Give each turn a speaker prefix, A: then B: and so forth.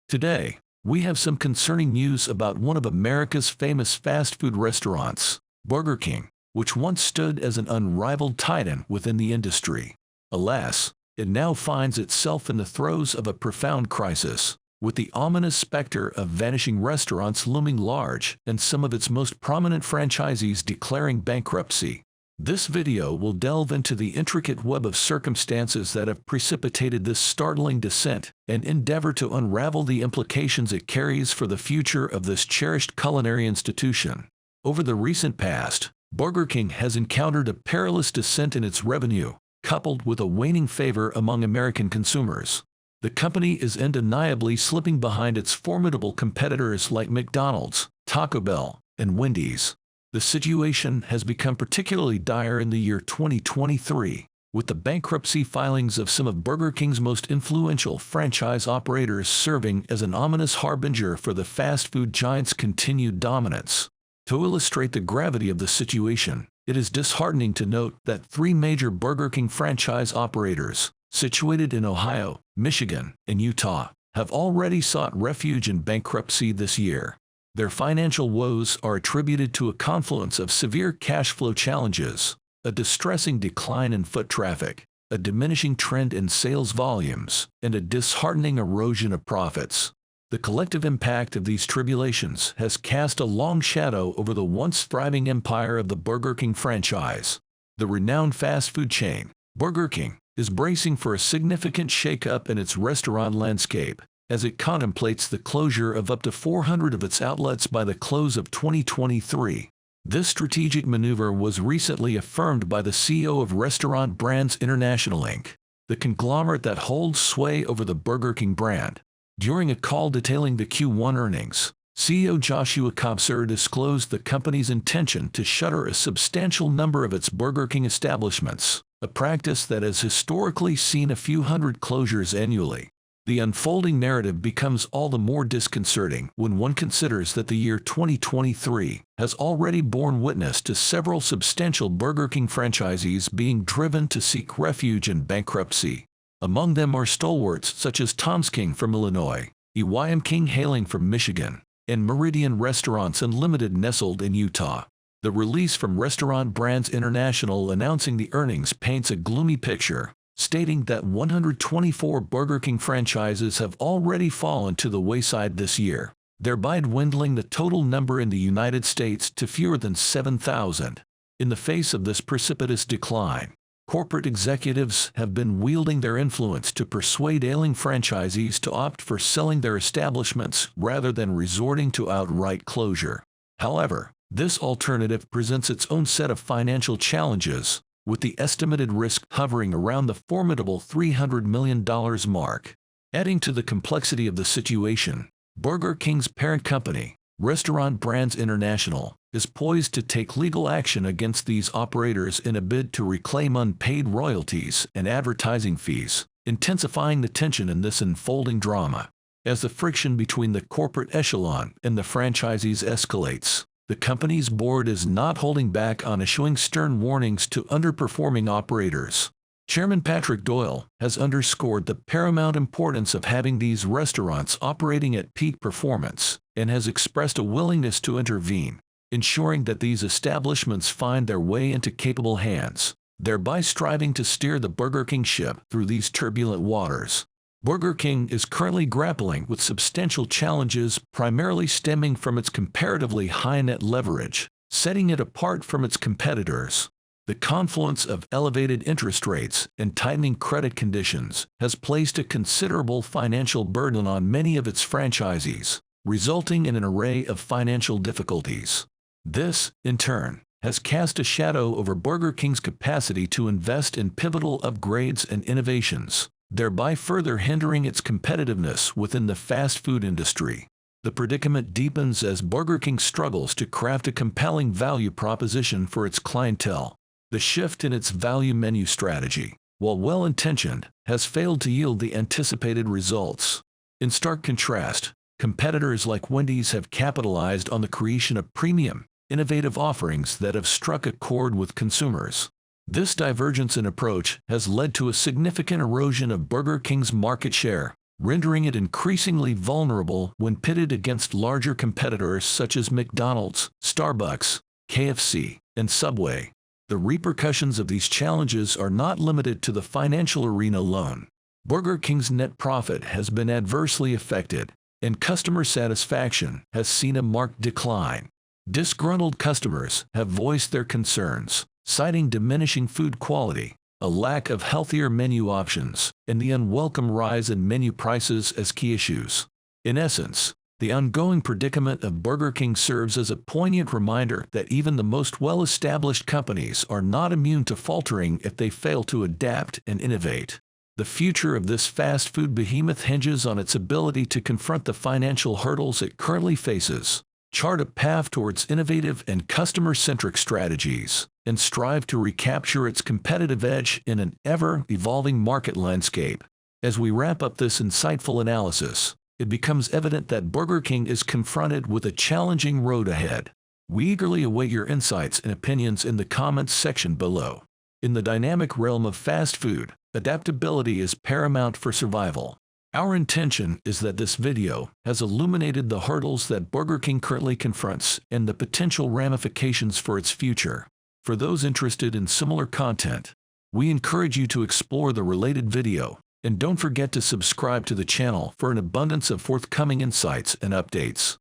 A: Today, we have some concerning news about one of America's famous fast food restaurants, Burger King, which once stood as an unrivaled titan within the industry. Alas, it now finds itself in the throes of a profound crisis, with the ominous specter of vanishing restaurants looming large and some of its most prominent franchisees declaring bankruptcy. This video will delve into the intricate web of circumstances that have precipitated this startling descent and endeavor to unravel the implications it carries for the future of this cherished culinary institution. Over the recent past, Burger King has encountered a perilous descent in its revenue, coupled with a waning favor among American consumers. The company is undeniably slipping behind its formidable competitors like McDonald's, Taco Bell, and Wendy's. The situation has become particularly dire in the year 2023, with the bankruptcy filings of some of Burger King's most influential franchise operators serving as an ominous harbinger for the fast food giant's continued dominance. To illustrate the gravity of the situation, it is disheartening to note that three major Burger King franchise operators, situated in Ohio, Michigan, and Utah, have already sought refuge in bankruptcy this year. Their financial woes are attributed to a confluence of severe cash flow challenges, a distressing decline in foot traffic, a diminishing trend in sales volumes, and a disheartening erosion of profits. The collective impact of these tribulations has cast a long shadow over the once thriving empire of the Burger King franchise. The renowned fast food chain, Burger King, is bracing for a significant shake-up in its restaurant landscape, as it contemplates the closure of up to 400 of its outlets by the close of 2023. This strategic maneuver was recently affirmed by the CEO of Restaurant Brands International Inc., the conglomerate that holds sway over the Burger King brand. During a call detailing the Q1 earnings, CEO Joshua Cobser disclosed the company's intention to shutter a substantial number of its Burger King establishments, a practice that has historically seen a few hundred closures annually. The unfolding narrative becomes all the more disconcerting when one considers that the year 2023 has already borne witness to several substantial Burger King franchisees being driven to seek refuge in bankruptcy. Among them are stalwarts such as Tom's King from Illinois, EYM King hailing from Michigan, and Meridian Restaurants Unlimited nestled in Utah. The release from Restaurant Brands International announcing the earnings paints a gloomy picture, stating that 124 Burger King franchises have already fallen to the wayside this year, thereby dwindling the total number in the United States to fewer than 7,000. In the face of this precipitous decline, corporate executives have been wielding their influence to persuade ailing franchisees to opt for selling their establishments rather than resorting to outright closure. However, this alternative presents its own set of financial challenges, with the estimated risk hovering around the formidable $300 million mark. Adding to the complexity of the situation, Burger King's parent company, Restaurant Brands International, is poised to take legal action against these operators in a bid to reclaim unpaid royalties and advertising fees, intensifying the tension in this unfolding drama. As the friction between the corporate echelon and the franchisees escalates, the company's board is not holding back on issuing stern warnings to underperforming operators. Chairman Patrick Doyle has underscored the paramount importance of having these restaurants operating at peak performance and has expressed a willingness to intervene, ensuring that these establishments find their way into capable hands, thereby striving to steer the Burger King ship through these turbulent waters. Burger King is currently grappling with substantial challenges primarily stemming from its comparatively high net leverage, setting it apart from its competitors. The confluence of elevated interest rates and tightening credit conditions has placed a considerable financial burden on many of its franchisees, resulting in an array of financial difficulties. This, in turn, has cast a shadow over Burger King's capacity to invest in pivotal upgrades and innovations, thereby further hindering its competitiveness within the fast food industry. The predicament deepens as Burger King struggles to craft a compelling value proposition for its clientele. The shift in its value menu strategy, while well-intentioned, has failed to yield the anticipated results. In stark contrast, competitors like Wendy's have capitalized on the creation of premium, innovative offerings that have struck a chord with consumers. This divergence in approach has led to a significant erosion of Burger King's market share, rendering it increasingly vulnerable when pitted against larger competitors such as McDonald's, Starbucks, KFC, and Subway. The repercussions of these challenges are not limited to the financial arena alone. Burger King's net profit has been adversely affected, and customer satisfaction has seen a marked decline. Disgruntled customers have voiced their concerns, citing diminishing food quality, a lack of healthier menu options, and the unwelcome rise in menu prices as key issues. In essence, the ongoing predicament of Burger King serves as a poignant reminder that even the most well-established companies are not immune to faltering if they fail to adapt and innovate. The future of this fast food behemoth hinges on its ability to confront the financial hurdles it currently faces, chart a path towards innovative and customer-centric strategies, and strive to recapture its competitive edge in an ever-evolving market landscape. As we wrap up this insightful analysis, it becomes evident that Burger King is confronted with a challenging road ahead. We eagerly await your insights and opinions in the comments section below. In the dynamic realm of fast food, adaptability is paramount for survival. Our intention is that this video has illuminated the hurdles that Burger King currently confronts and the potential ramifications for its future. For those interested in similar content, we encourage you to explore the related video, and don't forget to subscribe to the channel for an abundance of forthcoming insights and updates.